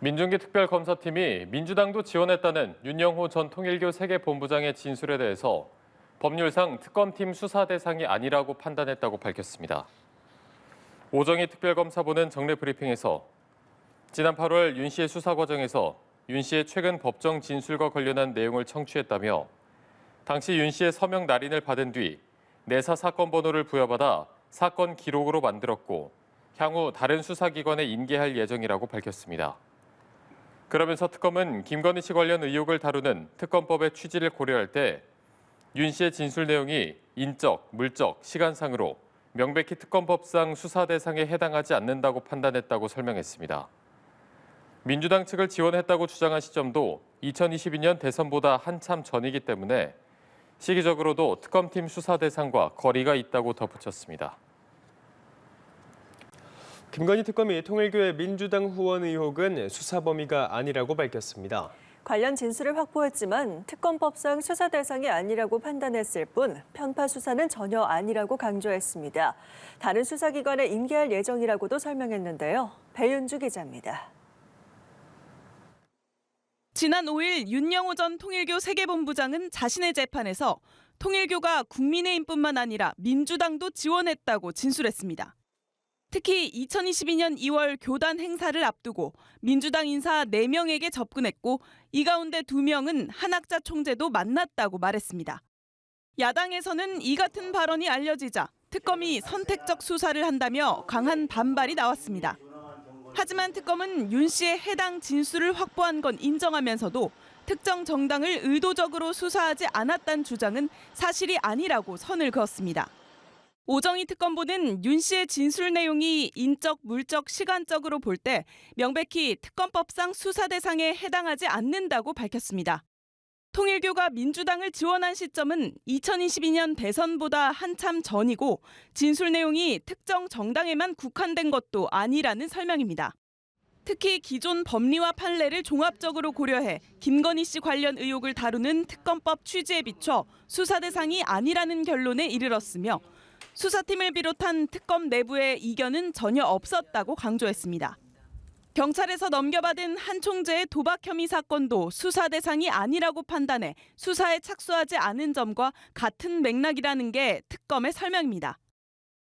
민중기 특별검사팀이 민주당도 지원했다는 윤영호 전 통일교 세계본부장의 진술에 대해서 법률상 특검팀 수사 대상이 아니라고 판단했다고 밝혔습니다. 오정희 특별검사부는 정례 브리핑에서 지난 8월 윤 씨의 수사 과정에서 윤 씨의 최근 법정 진술과 관련한 내용을 청취했다며 당시 윤 씨의 서명 날인을 받은 뒤 내사 사건 번호를 부여받아 사건 기록으로 만들었고 향후 다른 수사기관에 인계할 예정이라고 밝혔습니다. 그러면서 특검은 김건희 씨 관련 의혹을 다루는 특검법의 취지를 고려할 때 윤 씨의 진술 내용이 인적, 물적, 시간상으로 명백히 특검법상 수사 대상에 해당하지 않는다고 판단했다고 설명했습니다. 민주당 측을 지원했다고 주장한 시점도 2022년 대선보다 한참 전이기 때문에 시기적으로도 특검팀 수사 대상과 거리가 있다고 덧붙였습니다. 김건희 특검이 통일교의 민주당 후원 의혹은 수사 범위가 아니라고 밝혔습니다. 관련 진술을 확보했지만 특검법상 수사 대상이 아니라고 판단했을 뿐 편파 수사는 전혀 아니라고 강조했습니다. 다른 수사기관에 인계할 예정이라고도 설명했는데요. 배윤주 기자입니다. 지난 5일 윤영호 전 통일교 세계본부장은 자신의 재판에서 통일교가 국민의힘뿐만 아니라 민주당도 지원했다고 진술했습니다. 특히 2022년 2월 교단 행사를 앞두고 민주당 인사 4명에게 접근했고 이 가운데 2명은 한학자 총재도 만났다고 말했습니다. 야당에서는 이 같은 발언이 알려지자 특검이 선택적 수사를 한다며 강한 반발이 나왔습니다. 하지만 특검은 윤 씨의 해당 진술을 확보한 건 인정하면서도 특정 정당을 의도적으로 수사하지 않았다는 주장은 사실이 아니라고 선을 그었습니다. 오정희 특검보는 윤 씨의 진술 내용이 인적, 물적, 시간적으로 볼 때 명백히 특검법상 수사 대상에 해당하지 않는다고 밝혔습니다. 통일교가 민주당을 지원한 시점은 2022년 대선보다 한참 전이고 진술 내용이 특정 정당에만 국한된 것도 아니라는 설명입니다. 특히 기존 법리와 판례를 종합적으로 고려해 김건희 씨 관련 의혹을 다루는 특검법 취지에 비춰 수사 대상이 아니라는 결론에 이르렀으며 수사팀을 비롯한 특검 내부의 이견은 전혀 없었다고 강조했습니다. 경찰에서 넘겨받은 한 총재의 도박 혐의 사건도 수사 대상이 아니라고 판단해 수사에 착수하지 않은 점과 같은 맥락이라는 게 특검의 설명입니다.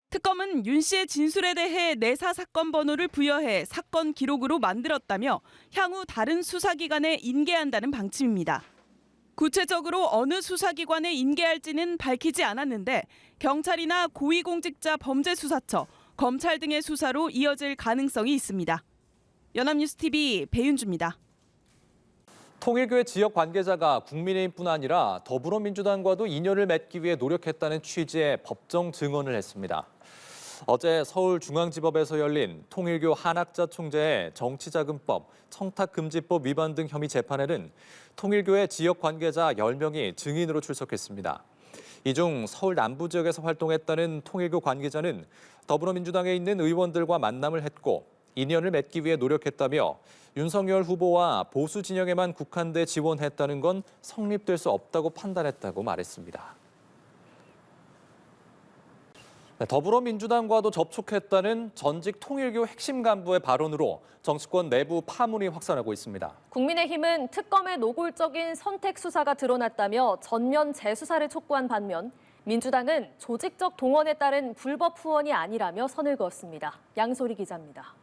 특검은 윤 씨의 진술에 대해 내사 사건 번호를 부여해 사건 기록으로 만들었다며 향후 다른 수사기관에 인계한다는 방침입니다. 구체적으로 어느 수사기관에 인계할지는 밝히지 않았는데 경찰이나 고위공직자 범죄수사처, 검찰 등의 수사로 이어질 가능성이 있습니다. 연합뉴스TV 배윤주입니다. 통일교의 지역 관계자가 국민의힘뿐 아니라 더불어민주당과도 인연을 맺기 위해 노력했다는 취지의 법정 증언을 했습니다. 어제 서울중앙지법에서 열린 통일교 한학자 총재의 정치자금법, 청탁금지법 위반 등 혐의 재판에는 통일교의 지역 관계자 10명이 증인으로 출석했습니다. 이 중 서울 남부 지역에서 활동했다는 통일교 관계자는 더불어민주당에 있는 의원들과 만남을 했고 인연을 맺기 위해 노력했다며 윤석열 후보와 보수 진영에만 국한돼 지원했다는 건 성립될 수 없다고 판단했다고 말했습니다. 더불어민주당과도 접촉했다는 전직 통일교 핵심 간부의 발언으로 정치권 내부 파문이 확산하고 있습니다. 국민의힘은 특검의 노골적인 선택 수사가 드러났다며 전면 재수사를 촉구한 반면 민주당은 조직적 동원에 따른 불법 후원이 아니라며 선을 그었습니다. 양소리 기자입니다.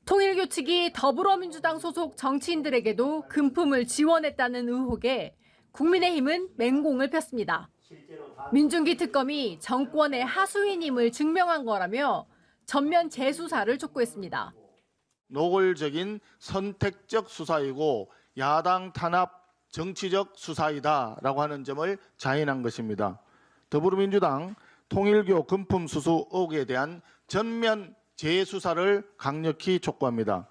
통일교 측이 더불어민주당 소속 정치인들에게도 금품을 지원했다는 의혹에 국민의힘은 맹공을 폈습니다. 민중기 특검이 정권의 하수인임을 증명한 거라며 전면 재수사를 촉구했습니다. 노골적인 선택적 수사이고 야당 탄압 정치적 수사이다라고 하는 점을 자인한 것입니다. 더불어민주당 통일교 금품 수수 의혹에 대한 전면 재수사를 강력히 촉구합니다.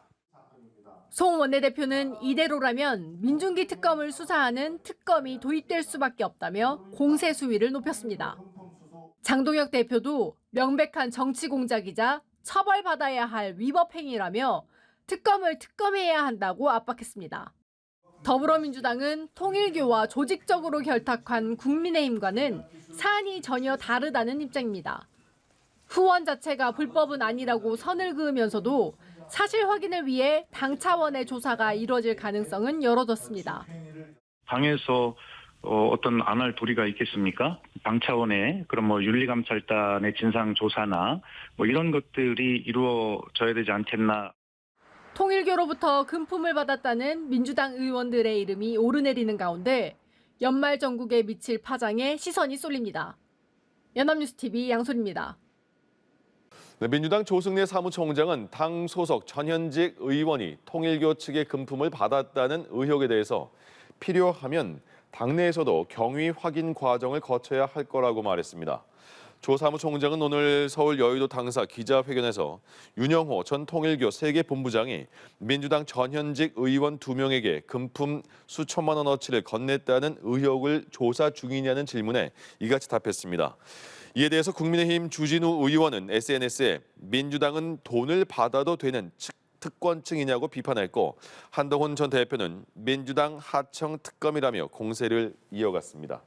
송 원내대표는 이대로라면 민중기 특검을 수사하는 특검이 도입될 수밖에 없다며 공세 수위를 높였습니다. 장동혁 대표도 명백한 정치 공작이자 처벌받아야 할 위법 행위라며 특검을 특검해야 한다고 압박했습니다. 더불어민주당은 통일교와 조직적으로 결탁한 국민의힘과는 사안이 전혀 다르다는 입장입니다. 후원 자체가 불법은 아니라고 선을 그으면서도 사실 확인을 위해 당 차원의 조사가 이루어질 가능성은 열어뒀습니다. 당에서 어떤 안 할 도리가 있겠습니까? 당 차원의 그런 윤리감찰단의 진상조사나 이런 것들이 이루어져야 되지 않겠나. 통일교로부터 금품을 받았다는 민주당 의원들의 이름이 오르내리는 가운데 연말 전국에 미칠 파장에 시선이 쏠립니다. 연합뉴스TV 양소리입니다. 네, 민주당 조승래 사무총장은 당 소속 전현직 의원이 통일교 측의 금품을 받았다는 의혹에 대해서 필요하면 당내에서도 경위 확인 과정을 거쳐야 할 거라고 말했습니다. 조 사무총장은 오늘 서울 여의도 당사 기자회견에서 윤영호 전 통일교 세계본부장이 민주당 전현직 의원 2명에게 금품 수천만 원어치를 건넸다는 의혹을 조사 중이냐는 질문에 이같이 답했습니다. 이에 대해서 국민의힘 주진우 의원은 SNS에 민주당은 돈을 받아도 되는 특권층이냐고 비판했고, 한동훈 전 대표는 민주당 하청 특검이라며 공세를 이어갔습니다.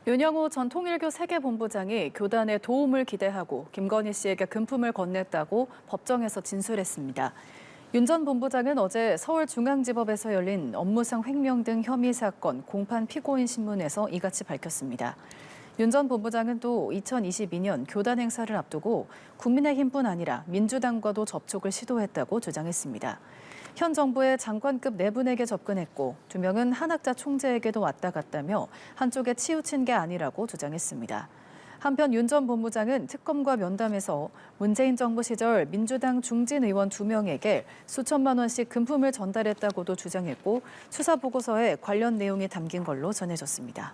윤영호 전 통일교 세계본부장이 교단의 도움을 기대하고 김건희 씨에게 금품을 건넸다고 법정에서 진술했습니다. 윤 전 본부장은 어제 서울중앙지법에서 열린 업무상 횡령 등 혐의 사건 공판 피고인 신문에서 이같이 밝혔습니다. 윤 전 본부장은 또 2022년 교단 행사를 앞두고 국민의힘뿐 아니라 민주당과도 접촉을 시도했다고 주장했습니다. 현 정부의 장관급 4분에게 접근했고 2명은 한학자 총재에게도 왔다 갔다며 한쪽에 치우친 게 아니라고 주장했습니다. 한편 윤 전 본부장은 특검과 면담에서 문재인 정부 시절 민주당 중진 의원 2명에게 수천만 원씩 금품을 전달했다고도 주장했고 수사 보고서에 관련 내용이 담긴 걸로 전해졌습니다.